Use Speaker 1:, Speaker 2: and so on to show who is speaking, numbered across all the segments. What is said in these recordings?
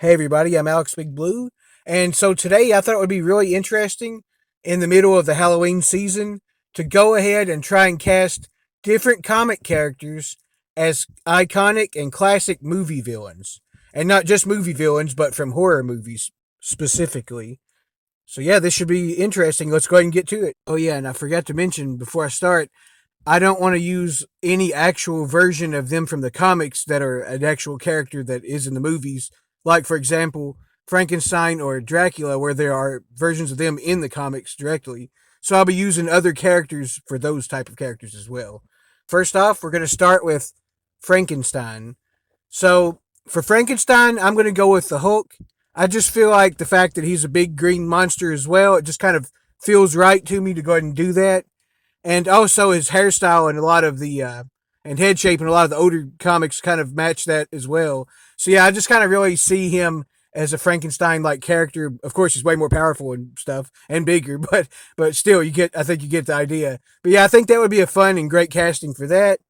Speaker 1: Hey everybody, I'm Alex Big Blue, and so today I thought it would be really interesting in the middle of the Halloween season to go ahead and try and cast different comic characters as iconic and classic movie villains. And not just movie villains, but from horror movies specifically. So yeah, this should be interesting. Let's go ahead and get to it. Oh yeah, and I forgot to mention before I start, I don't want to use any actual version of them from the comics that are an actual character that is in the movies. Like, for example, Frankenstein or Dracula, where there are versions of them in the comics directly. So I'll be using other characters for those type of characters as well. First off, we're going to start with Frankenstein. So for Frankenstein, I'm going to go with the Hulk. I just feel like the fact that he's a big green monster as well, it just kind of feels right to me to go ahead and do that. And also his hairstyle and a lot of the and head shape and a lot of the older comics kind of match that as well. So yeah, I just kind of really see him as a Frankenstein like character. Of course, he's way more powerful and stuff and bigger, but still, you get I think you get the idea. But yeah, I think that would be a fun and great casting for that.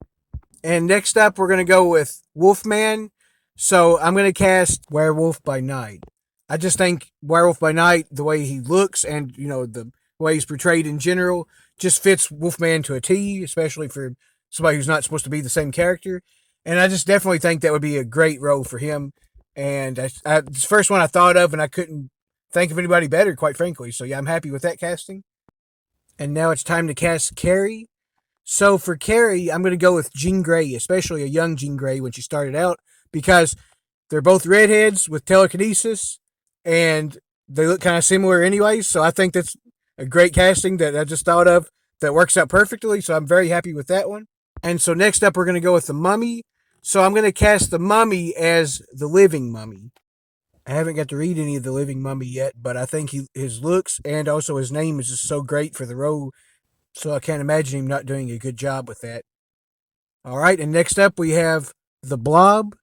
Speaker 1: And next up, we're gonna go with Wolfman. So I'm gonna cast Werewolf by Night. I just think Werewolf by Night, the way he looks and the way he's portrayed in general, just fits Wolfman to a T, especially for somebody who's not supposed to be the same character. And I just definitely think that would be a great role for him. And it's the first one I thought of, and I couldn't think of anybody better, quite frankly. So yeah, I'm happy with that casting. And now it's time to cast Carrie. So for Carrie, I'm going to go with Jean Grey, especially a young Jean Grey when she started out, because they're both redheads with telekinesis, and they look kind of similar anyways. So I think that's a great casting that I just thought of that works out perfectly. So I'm very happy with that one. And so next up, we're going to go with the Mummy. So I'm going to cast the Mummy as the Living Mummy. I haven't got to read any of the Living Mummy yet, but I think his looks and also his name is just so great for the role. So I can't imagine him not doing a good job with that. All right, and next up we have the Blob.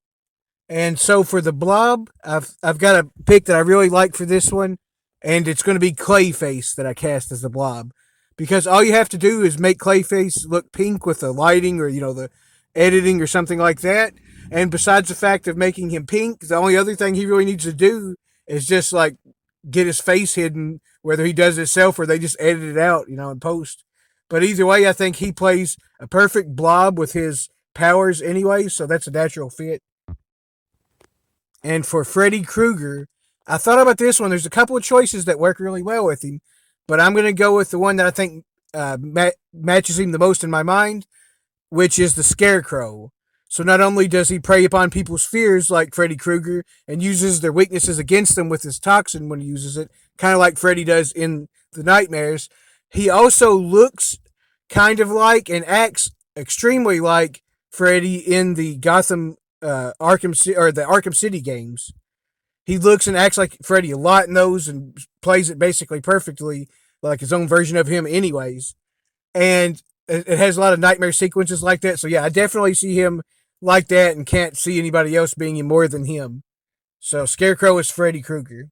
Speaker 1: And so for the Blob, I've got a pick that I really like for this one, and it's going to be Clayface that I cast as the Blob, because all you have to do is make Clayface look pink with the lighting or the editing or something like that. And besides the fact of making him pink, the only other thing he really needs to do is just like get his face hidden, whether he does it himself or they just edit it out, in post. But either way, I think he plays a perfect Blob with his powers anyway, so that's a natural fit. And for Freddy Krueger, I thought about this one. There's a couple of choices that work really well with him, but I'm going to go with the one that I think matches him the most in my mind, which is the Scarecrow. So not only does he prey upon people's fears like Freddy Krueger and uses their weaknesses against them with his toxin when he uses it, kind of like Freddy does in the Nightmares, he also looks kind of like and acts extremely like Freddy in the Gotham or the Arkham City games. He looks and acts like Freddy a lot in those and plays it basically perfectly, like his own version of him, anyways. And it has a lot of nightmare sequences like that. So yeah, I definitely see him like that and can't see anybody else being more than him. So Scarecrow is Freddy Krueger.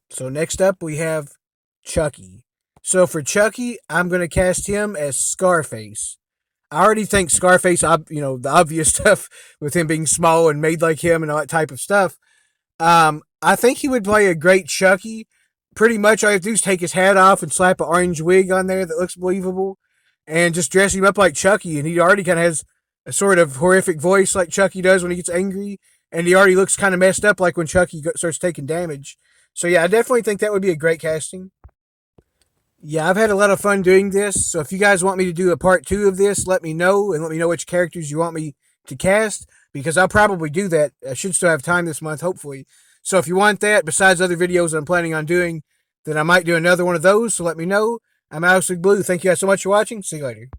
Speaker 1: So next up we have Chucky. So for Chucky, I'm going to cast him as Scarface. I already think Scarface, the obvious stuff with him being small and made like him and all that type of stuff. I think he would play a great Chucky. Pretty much all you have to do is take his hat off and slap an orange wig on there that looks believable and just dress him up like Chucky. And he already kind of has a sort of horrific voice like Chucky does when he gets angry. And he already looks kind of messed up like when Chucky starts taking damage. So yeah, I definitely think that would be a great casting. Yeah, I've had a lot of fun doing this. So if you guys want me to do a part two of this, let me know and let me know which characters you want me to cast because I'll probably do that. I should still have time this month, hopefully. So if you want that, besides other videos that I'm planning on doing, then I might do another one of those. So let me know. I'm Alex Blue. Thank you guys so much for watching. See you later.